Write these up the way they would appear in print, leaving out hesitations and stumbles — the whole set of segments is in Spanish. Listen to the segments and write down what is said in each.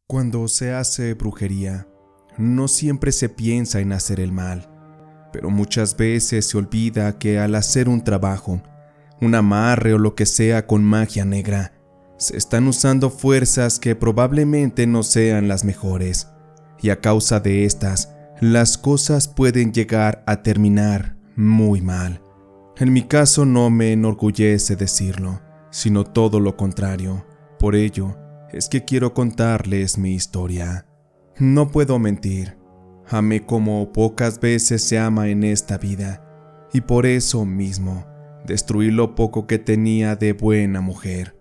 Cuando se hace brujería, no siempre se piensa en hacer el mal, pero muchas veces se olvida que al hacer un trabajo, un amarre o lo que sea con magia negra, se están usando fuerzas que probablemente no sean las mejores, y a causa de estas, las cosas pueden llegar a terminar muy mal. En mi caso no me enorgullece decirlo, sino todo lo contrario. Por ello, es que quiero contarles mi historia. No puedo mentir, amé como pocas veces se ama en esta vida, y por eso mismo, destruí lo poco que tenía de buena mujer.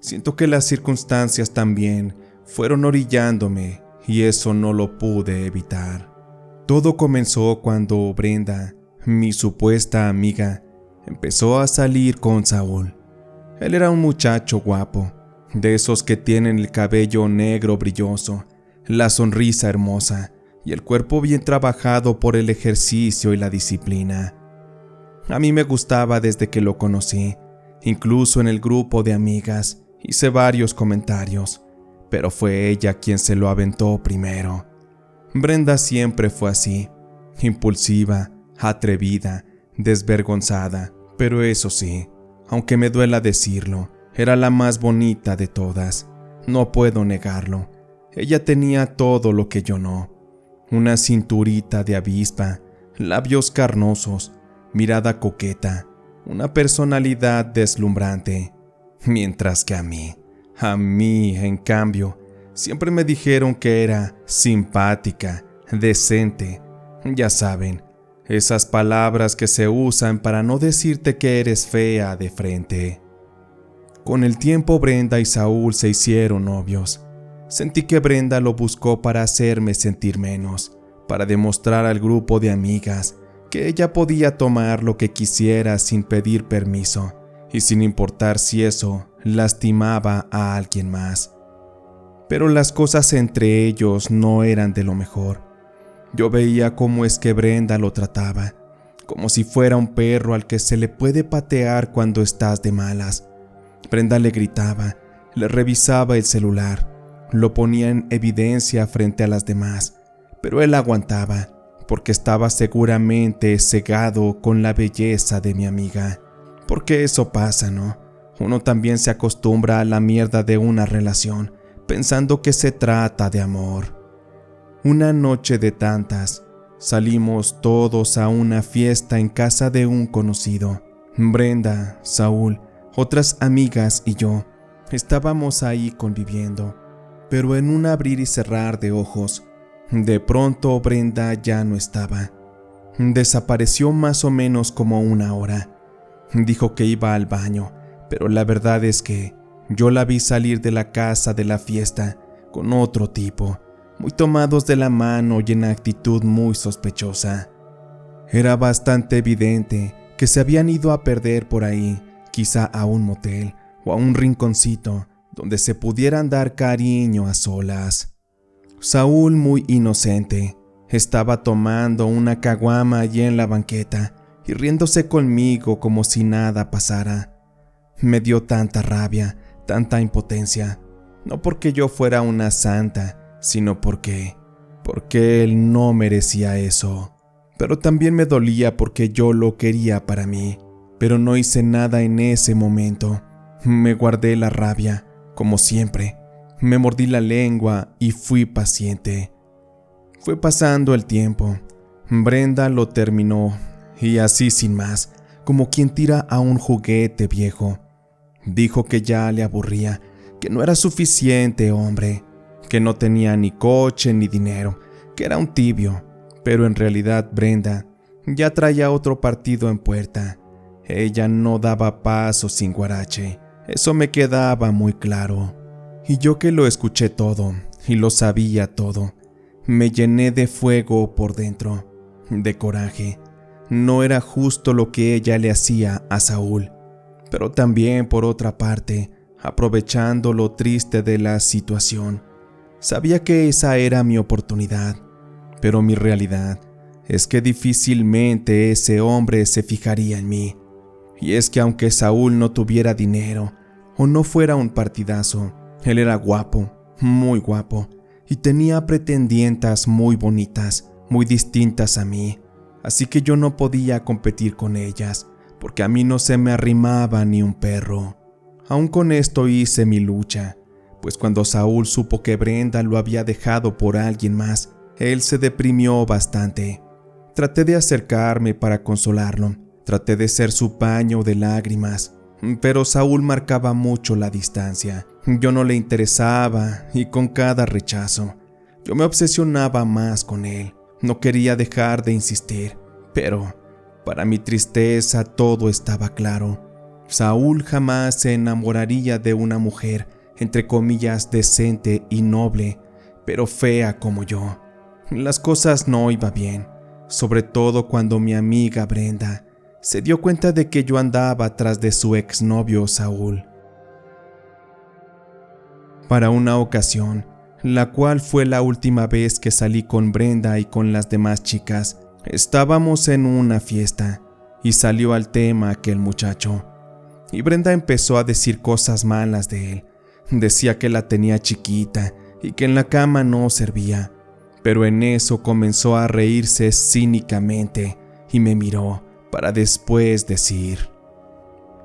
Siento que las circunstancias también fueron orillándome, y eso no lo pude evitar. Todo comenzó cuando Brenda, mi supuesta amiga, empezó a salir con Saúl. Él era un muchacho guapo, de esos que tienen el cabello negro brilloso, la sonrisa hermosa y el cuerpo bien trabajado por el ejercicio y la disciplina. A mí me gustaba desde que lo conocí, incluso en el grupo de amigas hice varios comentarios, pero fue ella quien se lo aventó primero. Brenda siempre fue así, impulsiva, atrevida, desvergonzada, pero eso sí, aunque me duela decirlo, era la más bonita de todas. No puedo negarlo. Ella tenía todo lo que yo no. Una cinturita de avispa, labios carnosos, mirada coqueta, una personalidad deslumbrante. Mientras que a mí, en cambio, siempre me dijeron que era simpática, decente. Ya saben, esas palabras que se usan para no decirte que eres fea de frente. Con el tiempo Brenda y Saúl se hicieron novios. Sentí que Brenda lo buscó para hacerme sentir menos, para demostrar al grupo de amigas que ella podía tomar lo que quisiera sin pedir permiso y sin importar si eso lastimaba a alguien más. Pero las cosas entre ellos no eran de lo mejor. Yo veía cómo es que Brenda lo trataba, como si fuera un perro al que se le puede patear cuando estás de malas. Brenda le gritaba, le revisaba el celular, lo ponía en evidencia frente a las demás, pero él aguantaba, porque estaba seguramente cegado con la belleza de mi amiga. Porque eso pasa, ¿no? Uno también se acostumbra a la mierda de una relación, pensando que se trata de amor. Una noche de tantas, salimos todos a una fiesta en casa de un conocido. Brenda, Saúl, otras amigas y yo estábamos ahí conviviendo, pero en un abrir y cerrar de ojos, de pronto Brenda ya no estaba. Desapareció más o menos como una hora. Dijo que iba al baño, pero la verdad es que yo la vi salir de la casa de la fiesta con otro tipo, muy tomados de la mano y en actitud muy sospechosa. Era bastante evidente que se habían ido a perder por ahí, quizá a un motel o a un rinconcito donde se pudieran dar cariño a solas. Saúl, muy inocente, estaba tomando una caguama allí en la banqueta y riéndose conmigo como si nada pasara. Me dio tanta rabia, tanta impotencia, no porque yo fuera una santa, sino porque él no merecía eso. Pero también me dolía porque yo lo quería para mí, pero no hice nada en ese momento. Me guardé la rabia, como siempre. Me mordí la lengua y fui paciente. Fue pasando el tiempo. Brenda lo terminó, y así sin más, como quien tira a un juguete viejo. Dijo que ya le aburría, que no era suficiente hombre, que no tenía ni coche ni dinero, que era un tibio, pero en realidad Brenda ya traía otro partido en puerta. Ella no daba paso sin guarache, eso me quedaba muy claro. Y yo que lo escuché todo y lo sabía todo, me llené de fuego por dentro, de coraje. No era justo lo que ella le hacía a Saúl, pero también por otra parte, aprovechando lo triste de la situación, sabía que esa era mi oportunidad, pero mi realidad es que difícilmente ese hombre se fijaría en mí. Y es que aunque Saúl no tuviera dinero o no fuera un partidazo, él era guapo, muy guapo, y tenía pretendientas muy bonitas, muy distintas a mí, así que yo no podía competir con ellas, porque a mí no se me arrimaba ni un perro. Aún con esto hice mi lucha, pues cuando Saúl supo que Brenda lo había dejado por alguien más, él se deprimió bastante. Traté de acercarme para consolarlo, traté de ser su paño de lágrimas, pero Saúl marcaba mucho la distancia. Yo no le interesaba y con cada rechazo, yo me obsesionaba más con él. No quería dejar de insistir, pero para mi tristeza todo estaba claro. Saúl jamás se enamoraría de una mujer, entre comillas, decente y noble, pero fea como yo. Las cosas no iban bien, sobre todo cuando mi amiga Brenda se dio cuenta de que yo andaba tras de su exnovio Saúl. Para una ocasión, la cual fue la última vez que salí con Brenda y con las demás chicas, estábamos en una fiesta y salió al tema aquel muchacho. Y Brenda empezó a decir cosas malas de él. Decía que la tenía chiquita y que en la cama no servía. Pero en eso comenzó a reírse cínicamente y me miró para después decir: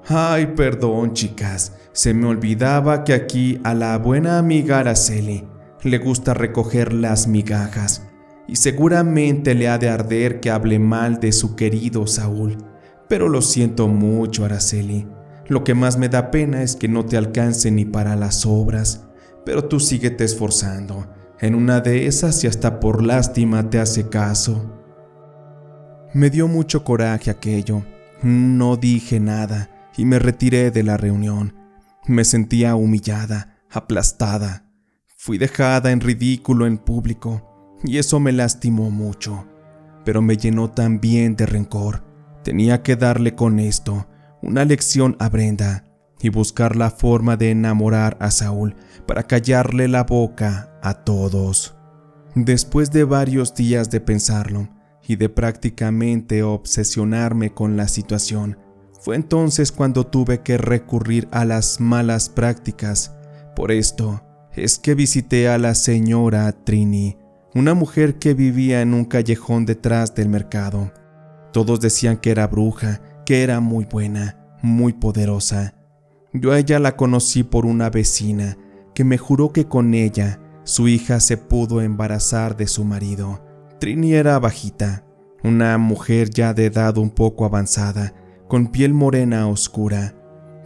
«Ay, perdón, chicas, se me olvidaba que aquí a la buena amiga Araceli le gusta recoger las migajas y seguramente le ha de arder que hable mal de su querido Saúl. Pero lo siento mucho, Araceli. Lo que más me da pena es que no te alcance ni para las obras, pero tú síguete esforzando. En una de esas y hasta por lástima te hace caso». Me dio mucho coraje aquello. No dije nada y me retiré de la reunión. Me sentía humillada, aplastada. Fui dejada en ridículo en público y eso me lastimó mucho, pero me llenó también de rencor. Tenía que darle con esto una lección a Brenda y buscar la forma de enamorar a Saúl para callarle la boca a todos. Después de varios días de pensarlo y de prácticamente obsesionarme con la situación, fue entonces cuando tuve que recurrir a las malas prácticas. Por esto es que visité a la señora Trini, una mujer que vivía en un callejón detrás del mercado. Todos decían que era bruja, que era muy buena, muy poderosa. Yo a ella la conocí por una vecina que me juró que con ella su hija se pudo embarazar de su marido. Trini era bajita, una mujer ya de edad un poco avanzada, con piel morena oscura,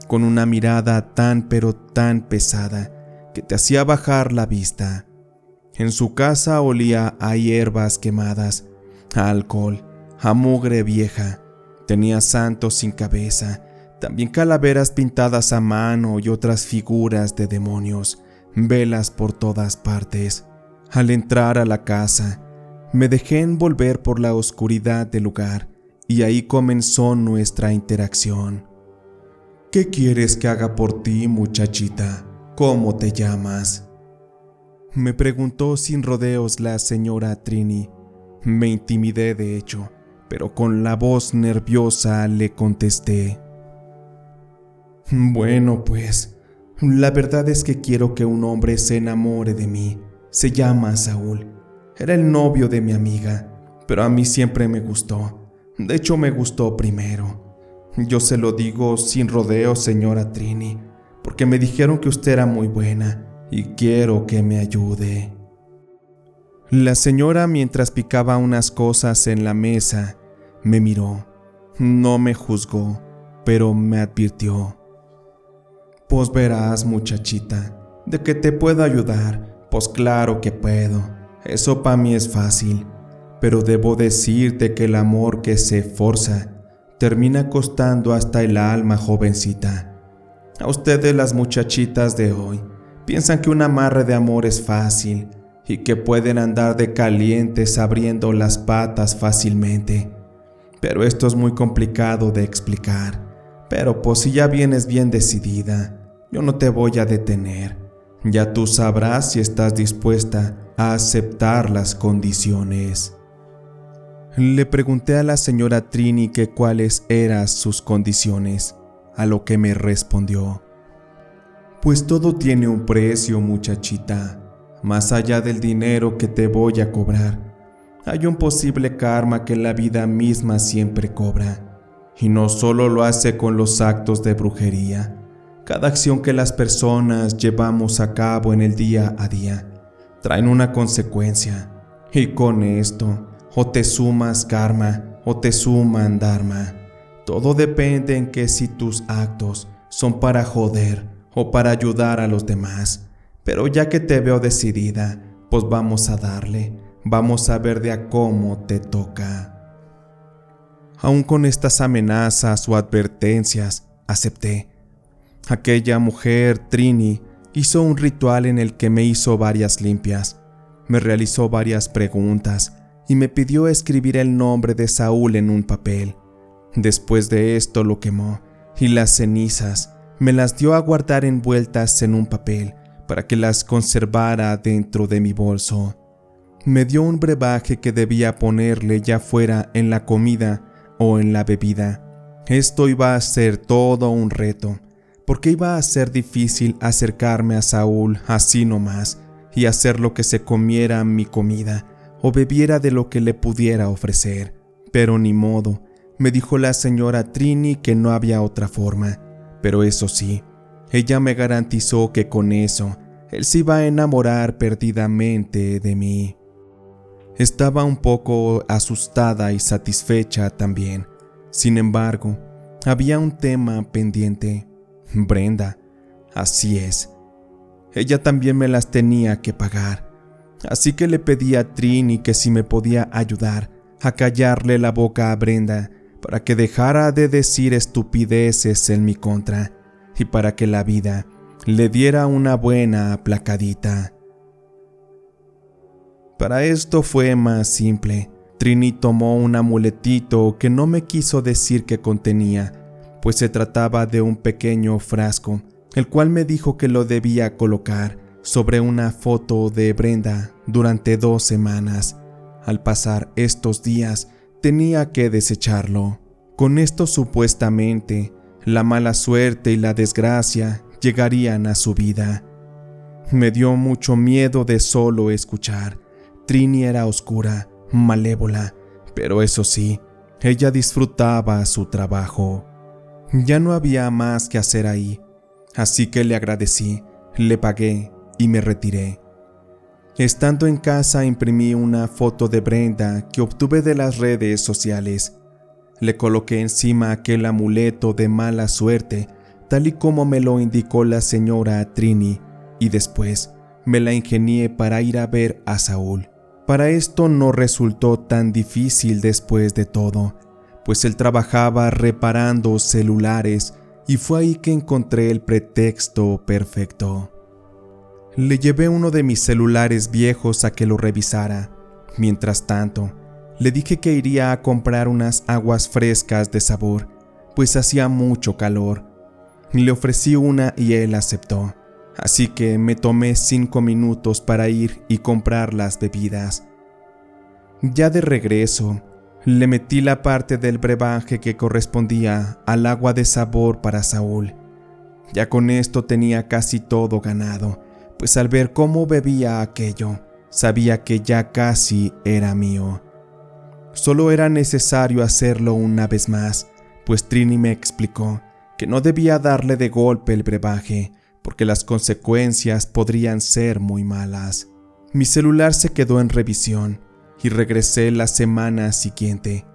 con una mirada tan pero tan pesada que te hacía bajar la vista. En su casa olía a hierbas quemadas, a alcohol, a mugre vieja. Tenía santos sin cabeza, también calaveras pintadas a mano y otras figuras de demonios, velas por todas partes. Al entrar a la casa, me dejé envolver por la oscuridad del lugar y ahí comenzó nuestra interacción. «¿Qué quieres que haga por ti, muchachita? ¿Cómo te llamas?», me preguntó sin rodeos la señora Trini. Me intimidé de hecho, pero con la voz nerviosa le contesté: «Bueno, pues, la verdad es que quiero que un hombre se enamore de mí. Se llama Saúl. Era el novio de mi amiga, pero a mí siempre me gustó. De hecho, me gustó primero. Yo se lo digo sin rodeos, señora Trini, porque me dijeron que usted era muy buena y quiero que me ayude». La señora, mientras picaba unas cosas en la mesa, me miró. No me juzgó, pero me advirtió: «Pues verás, muchachita, ¿de que te puedo ayudar? Pues claro que puedo. Eso para mí es fácil. Pero debo decirte que el amor que se forza termina costando hasta el alma, jovencita. A ustedes, las muchachitas de hoy, piensan que un amarre de amor es fácil y que pueden andar de calientes abriendo las patas fácilmente. Pero esto es muy complicado de explicar. Pero pues si ya vienes bien decidida, yo no te voy a detener. Ya tú sabrás si estás dispuesta a aceptar las condiciones». Le pregunté a la señora Trini que cuáles eran sus condiciones, a lo que me respondió: «Pues todo tiene un precio, muchachita. más allá del dinero que te voy a cobrar, hay un posible karma que la vida misma siempre cobra. Y no solo lo hace con los actos de brujería. Cada acción que las personas llevamos a cabo en el día a día traen una consecuencia. Y con esto, o te sumas karma o te suman dharma. Todo depende en que si tus actos son para joder o para ayudar a los demás. Pero ya que te veo decidida, pues vamos a darle. Vamos a ver de a cómo te toca. Aún con estas amenazas o advertencias, acepté. Aquella mujer, Trini, hizo un ritual en el que me hizo varias limpias. Me realizó varias preguntas y me pidió escribir el nombre de Saúl en un papel. Después de esto lo quemó y las cenizas me las dio a guardar envueltas en un papel para que las conservara dentro de mi bolso. Me dio un brebaje que debía ponerle ya fuera en la comida o en la bebida. Esto iba a ser todo un reto, porque iba a ser difícil acercarme a Saúl así nomás y hacer lo que se comiera mi comida o bebiera de lo que le pudiera ofrecer. Pero ni modo, me dijo la señora Trini que no había otra forma. Pero eso sí, ella me garantizó que con eso él se iba a enamorar perdidamente de mí. Estaba un poco asustada y satisfecha también. Sin embargo, había un tema pendiente. Brenda, así es. Ella también me las tenía que pagar. Así que le pedí a Trini que si me podía ayudar a callarle la boca a Brenda para que dejara de decir estupideces en mi contra y para que la vida le diera una buena aplacadita. Para esto fue más simple. Trini tomó un amuletito que no me quiso decir qué contenía, pues se trataba de un pequeño frasco, el cual me dijo que lo debía colocar sobre una foto de Brenda durante 2 semanas. Al pasar estos días, tenía que desecharlo. Con esto supuestamente, la mala suerte y la desgracia llegarían a su vida. Me dio mucho miedo de solo escuchar. Trini era oscura, malévola, pero eso sí, ella disfrutaba su trabajo. Ya no había más que hacer ahí, así que le agradecí, le pagué y me retiré. Estando en casa imprimí una foto de Brenda que obtuve de las redes sociales. Le coloqué encima aquel amuleto de mala suerte, tal y como me lo indicó la señora Trini, y después me la ingenié para ir a ver a Saúl. Para esto no resultó tan difícil después de todo, pues él trabajaba reparando celulares y fue ahí que encontré el pretexto perfecto. Le llevé uno de mis celulares viejos a que lo revisara. Mientras tanto, le dije que iría a comprar unas aguas frescas de sabor, pues hacía mucho calor. Le ofrecí una y él aceptó. Así que me tomé 5 minutos para ir y comprar las bebidas. Ya de regreso, le metí la parte del brebaje que correspondía al agua de sabor para Saúl. Ya con esto tenía casi todo ganado, pues al ver cómo bebía aquello, sabía que ya casi era mío. Solo era necesario hacerlo una vez más, pues Trini me explicó que no debía darle de golpe el brebaje, porque las consecuencias podrían ser muy malas. Mi celular se quedó en revisión y regresé la semana siguiente.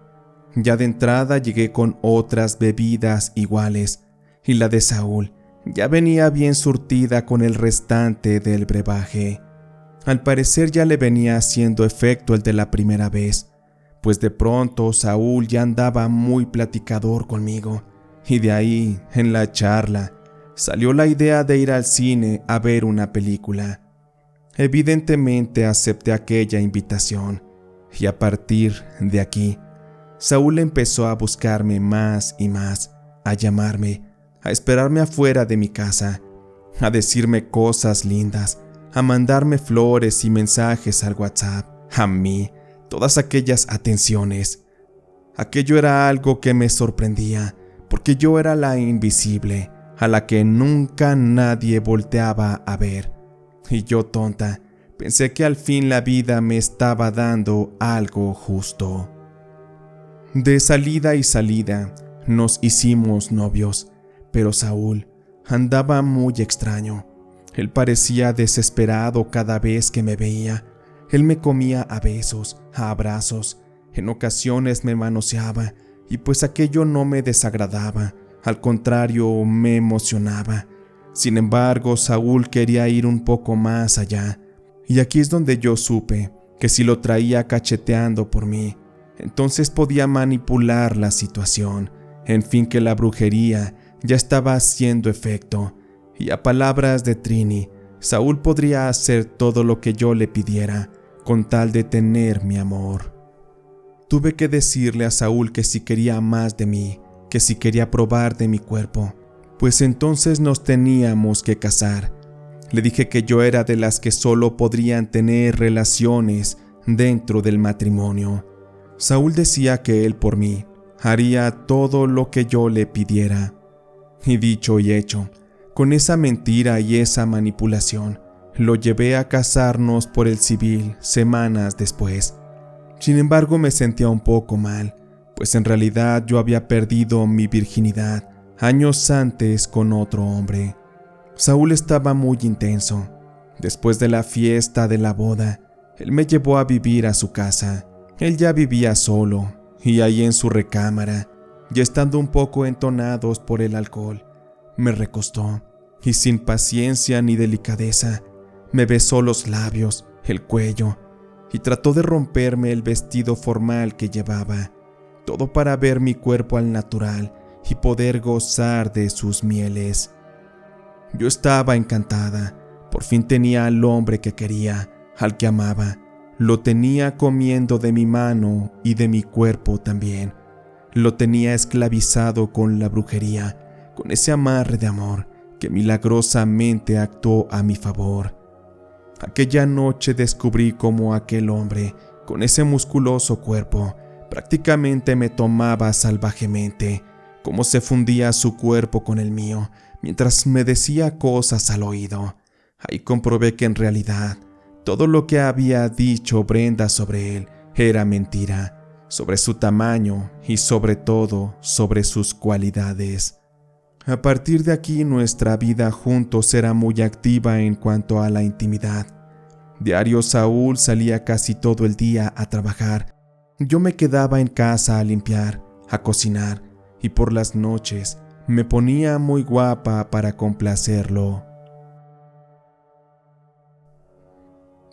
Ya de entrada llegué con otras bebidas iguales y la de Saúl ya venía bien surtida con el restante del brebaje. Al parecer ya le venía haciendo efecto el de la primera vez, pues de pronto Saúl ya andaba muy platicador conmigo y de ahí, en la charla, salió la idea de ir al cine a ver una película. Evidentemente acepté aquella invitación y a partir de aquí, Saúl empezó a buscarme más y más, a llamarme, a esperarme afuera de mi casa, a decirme cosas lindas, a mandarme flores y mensajes al WhatsApp, a mí, todas aquellas atenciones. Aquello era algo que me sorprendía, porque yo era la invisible, a la que nunca nadie volteaba a ver. Y yo, tonta, Pensé que al fin la vida me estaba dando algo justo. De salida y salida nos hicimos novios, pero Saúl andaba muy extraño. Él parecía desesperado cada vez que me veía. Él me comía a besos, a abrazos, en ocasiones me manoseaba, y pues aquello no me desagradaba, al contrario me emocionaba. Sin embargo, Saúl quería ir un poco más allá, y aquí es donde yo supe que si lo traía cacheteando por mí, entonces podía manipular la situación, en fin que la brujería ya estaba haciendo efecto, y a palabras de Trini, Saúl podría hacer todo lo que yo le pidiera, con tal de tener mi amor. Tuve que decirle a Saúl que si quería más de mí, que si quería probar de mi cuerpo, pues entonces nos teníamos que casar. Le dije que yo era de las que solo podrían tener relaciones dentro del matrimonio. Saúl decía que él por mí haría todo lo que yo le pidiera. Y dicho y hecho, con esa mentira y esa manipulación, lo llevé a casarnos por el civil semanas después. Sin embargo, me sentía un poco mal, pues en realidad yo había perdido mi virginidad años antes con otro hombre. Saúl estaba muy intenso. Después de la fiesta de la boda, él me llevó a vivir a su casa. Él ya vivía solo, y ahí en su recámara, ya estando un poco entonados por el alcohol, me recostó, y sin paciencia ni delicadeza, me besó los labios, el cuello, y trató de romperme el vestido formal que llevaba, todo para ver mi cuerpo al natural y poder gozar de sus mieles. Yo estaba encantada, por fin tenía al hombre que quería, al que amaba, lo tenía comiendo de mi mano y de mi cuerpo también, lo tenía esclavizado con la brujería, con ese amarre de amor que milagrosamente actuó a mi favor. Aquella noche descubrí cómo aquel hombre, con ese musculoso cuerpo, prácticamente me tomaba salvajemente, cómo se fundía su cuerpo con el mío, mientras me decía cosas al oído. Ahí comprobé que en realidad todo lo que había dicho Brenda sobre él era mentira, sobre su tamaño y sobre todo sobre sus cualidades. A partir de aquí nuestra vida juntos era muy activa en cuanto a la intimidad. Diario Saúl salía casi todo el día a trabajar. Yo me quedaba en casa a limpiar, a cocinar, y por las noches me ponía muy guapa para complacerlo.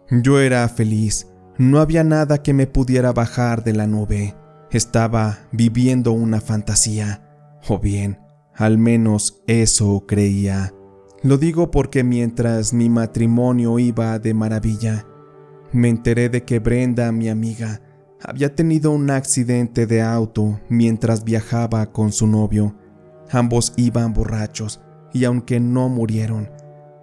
Yo era feliz, no había nada que me pudiera bajar de la nube. Estaba viviendo una fantasía, o bien, al menos eso creía. Lo digo porque mientras mi matrimonio iba de maravilla, me enteré de que Brenda, mi amiga, había tenido un accidente de auto mientras viajaba con su novio. Ambos iban borrachos y aunque no murieron,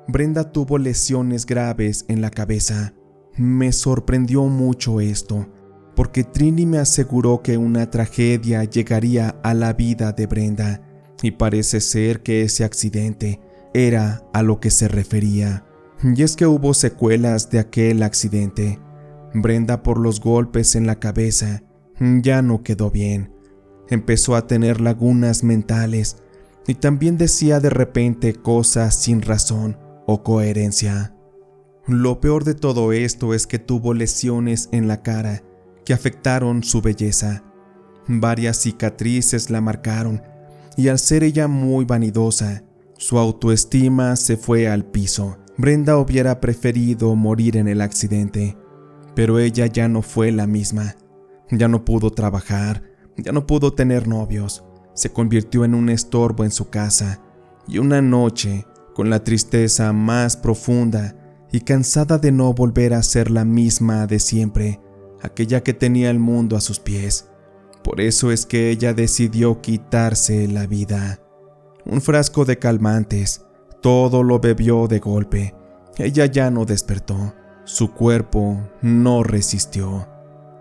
Brenda tuvo lesiones graves en la cabeza. Me sorprendió mucho esto, porque Trini me aseguró que una tragedia llegaría a la vida de Brenda, y parece ser que ese accidente era a lo que se refería. Y es que hubo secuelas de aquel accidente. Brenda, por los golpes en la cabeza, ya no quedó bien. Empezó a tener lagunas mentales y también decía de repente cosas sin razón o coherencia. Lo peor de todo esto es que tuvo lesiones en la cara que afectaron su belleza. Varias cicatrices la marcaron y al ser ella muy vanidosa, su autoestima se fue al piso. Brenda hubiera preferido morir en el accidente, pero ella ya no fue la misma. Ya no pudo trabajar, ya no pudo tener novios, se convirtió en un estorbo en su casa, y una noche, con la tristeza más profunda y cansada de no volver a ser la misma de siempre, aquella que tenía el mundo a sus pies. Por eso es que ella decidió quitarse la vida. Un frasco de calmantes, todo lo bebió de golpe. Ella ya no despertó, su cuerpo no resistió.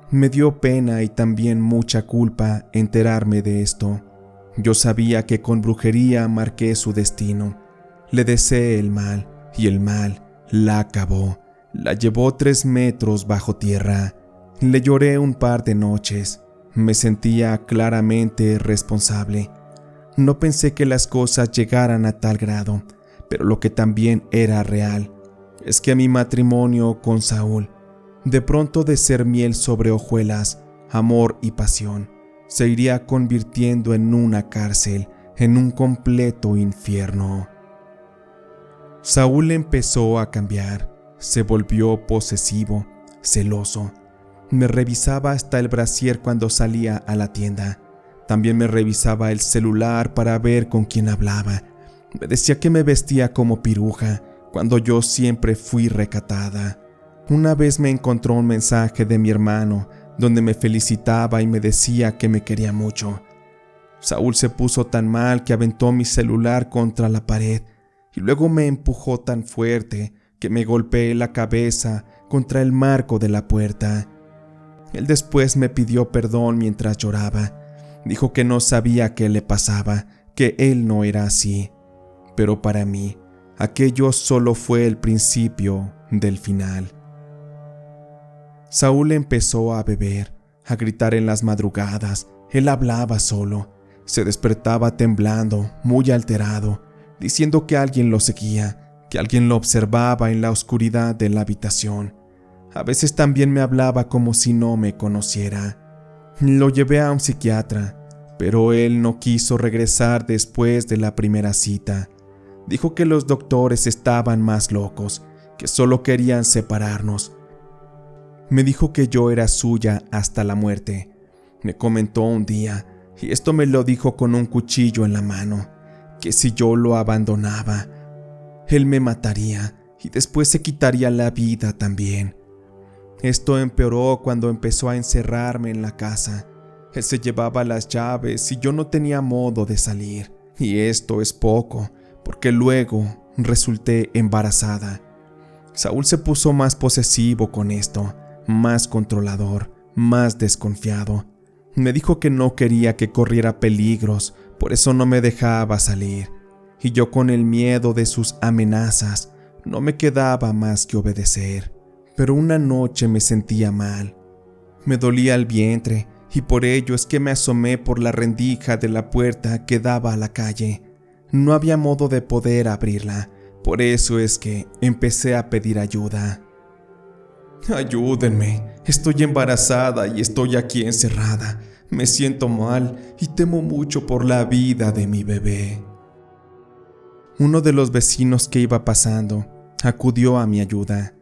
Me dio pena y también mucha culpa enterarme de esto. Yo sabía que con brujería marqué su destino. Le deseé el mal y el mal la acabó. La llevó 3 metros bajo tierra. Le lloré un par de noches. Me sentía claramente responsable. No pensé que las cosas llegaran a tal grado, pero lo que también era real es que mi matrimonio con Saúl, de pronto de ser miel sobre hojuelas, amor y pasión, se iría convirtiendo en una cárcel, en un completo infierno. Saúl empezó a cambiar, se volvió posesivo, celoso. Me revisaba hasta el brasier cuando salía a la tienda. También me revisaba el celular para ver con quién hablaba. Me decía que me vestía como piruja, cuando yo siempre fui recatada. Una vez me encontró un mensaje de mi hermano, donde me felicitaba y me decía que me quería mucho. Saúl se puso tan mal que aventó mi celular contra la pared y luego me empujó tan fuerte que me golpeé la cabeza contra el marco de la puerta. Él después me pidió perdón mientras lloraba. Dijo que no sabía qué le pasaba, que él no era así. Pero para mí, aquello solo fue el principio del final. Saúl empezó a beber, a gritar en las madrugadas. Él hablaba solo. Se despertaba temblando, muy alterado, diciendo que alguien lo seguía, que alguien lo observaba en la oscuridad de la habitación. A veces también me hablaba como si no me conociera. Lo llevé a un psiquiatra, pero él no quiso regresar después de la primera cita. Dijo que los doctores estaban más locos, que solo querían separarnos. Me dijo que yo era suya hasta la muerte. Me comentó un día, y esto me lo dijo con un cuchillo en la mano, que si yo lo abandonaba, él me mataría y después se quitaría la vida también. Esto empeoró cuando empezó a encerrarme en la casa. Él se llevaba las llaves y yo no tenía modo de salir. Y esto es poco, porque luego resulté embarazada. Saúl se puso más posesivo con esto, más controlador, más desconfiado. Me dijo que no quería que corriera peligros, por eso no me dejaba salir. Y yo, con el miedo de sus amenazas, no me quedaba más que obedecer. Pero una noche me sentía mal. Me dolía el vientre y por ello es que me asomé por la rendija de la puerta que daba a la calle. No había modo de poder abrirla, por eso es que empecé a pedir ayuda. Ayúdenme, estoy embarazada y estoy aquí encerrada. Me siento mal y temo mucho por la vida de mi bebé. Uno de los vecinos que iba pasando acudió a mi ayuda.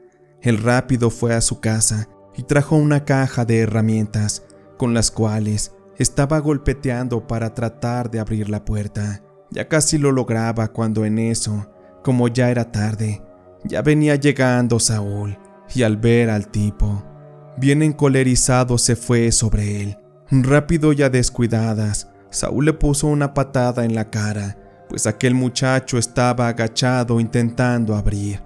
Él rápido fue a su casa y trajo una caja de herramientas con las cuales estaba golpeteando para tratar de abrir la puerta. Ya casi lo lograba cuando en eso, como ya era tarde, ya venía llegando Saúl y al ver al tipo, bien encolerizado, se fue sobre él. Rápido y a descuidadas, Saúl le puso una patada en la cara, pues aquel muchacho estaba agachado intentando abrir.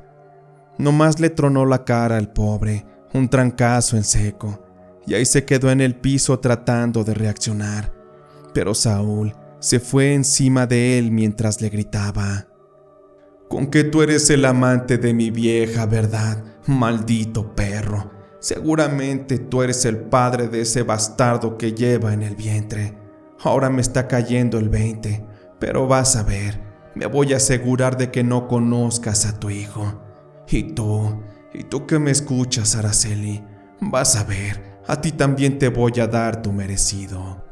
Nomás le tronó la cara al pobre, un trancazo en seco, y ahí se quedó en el piso tratando de reaccionar. Pero Saúl se fue encima de él mientras le gritaba: «Con que tú eres el amante de mi vieja, ¿verdad? Maldito perro. Seguramente tú eres el padre de ese bastardo que lleva en el vientre. Ahora me está cayendo el 20, pero vas a ver, me voy a asegurar de que no conozcas a tu hijo. Y tú que me escuchas, Araceli, vas a ver, a ti también te voy a dar tu merecido».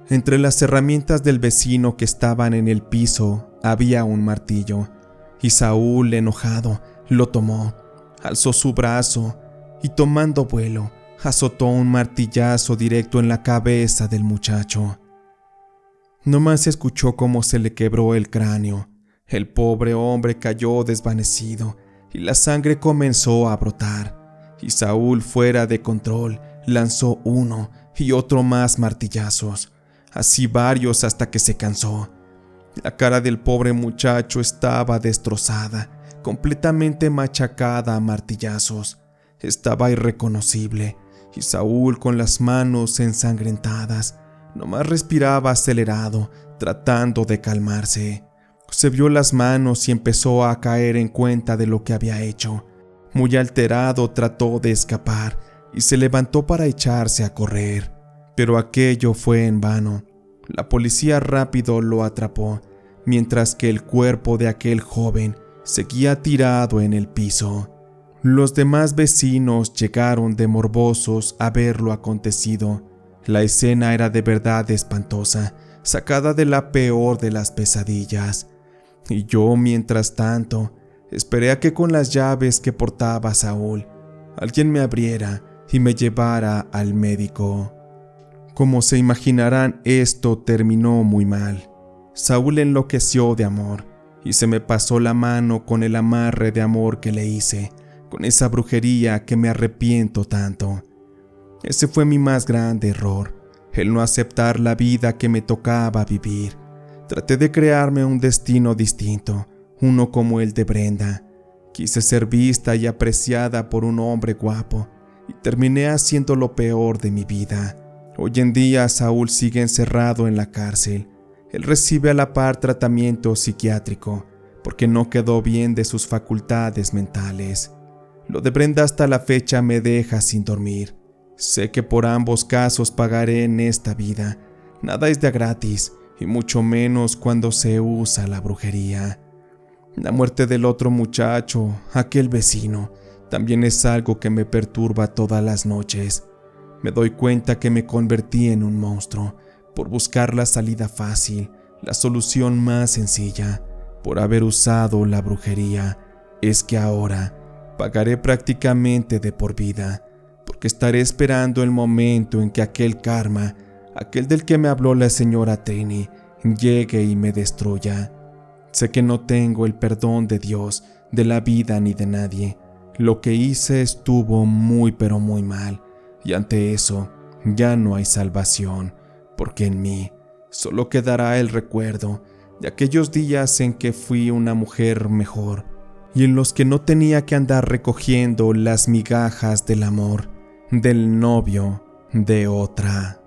Entre las herramientas del vecino que estaban en el piso había un martillo, y Saúl, enojado, lo tomó, alzó su brazo y, tomando vuelo, azotó un martillazo directo en la cabeza del muchacho. Nomás escuchó cómo se le quebró el cráneo. El pobre hombre cayó desvanecido y la sangre comenzó a brotar, y Saúl, fuera de control, lanzó uno y otro más martillazos, así varios hasta que se cansó. La cara del pobre muchacho estaba destrozada, completamente machacada a martillazos. Estaba irreconocible, y Saúl, con las manos ensangrentadas, nomás respiraba acelerado, tratando de calmarse. Se vio las manos y empezó a caer en cuenta de lo que había hecho. Muy alterado trató de escapar y se levantó para echarse a correr, pero aquello fue en vano. La policía rápido lo atrapó, mientras que el cuerpo de aquel joven seguía tirado en el piso. Los demás vecinos llegaron de morbosos a ver lo acontecido. La escena era de verdad espantosa, sacada de la peor de las pesadillas. Y yo, mientras tanto, esperé a que con las llaves que portaba Saúl, alguien me abriera y me llevara al médico. Como se imaginarán, esto terminó muy mal. Saúl enloqueció de amor y se me pasó la mano con el amarre de amor que le hice, con esa brujería que me arrepiento tanto. Ese fue mi más grande error, el no aceptar la vida que me tocaba vivir. Traté de crearme un destino distinto, uno como el de Brenda. Quise ser vista y apreciada por un hombre guapo y terminé haciendo lo peor de mi vida. Hoy en día Saúl sigue encerrado en la cárcel. Él recibe a la par tratamiento psiquiátrico porque no quedó bien de sus facultades mentales. Lo de Brenda hasta la fecha me deja sin dormir. Sé que por ambos casos pagaré en esta vida. Nada es de gratis, y mucho menos cuando se usa la brujería. La muerte del otro muchacho, aquel vecino, también es algo que me perturba todas las noches. Me doy cuenta que me convertí en un monstruo por buscar la salida fácil, la solución más sencilla, por haber usado la brujería. Es que ahora pagaré prácticamente de por vida, porque estaré esperando el momento en que aquel karma, aquel del que me habló la señora Trini, llegue y me destruya. Sé que no tengo el perdón de Dios, de la vida ni de nadie. Lo que hice estuvo muy pero muy mal, y ante eso ya no hay salvación, porque en mí solo quedará el recuerdo de aquellos días en que fui una mujer mejor y en los que no tenía que andar recogiendo las migajas del amor del novio de otra.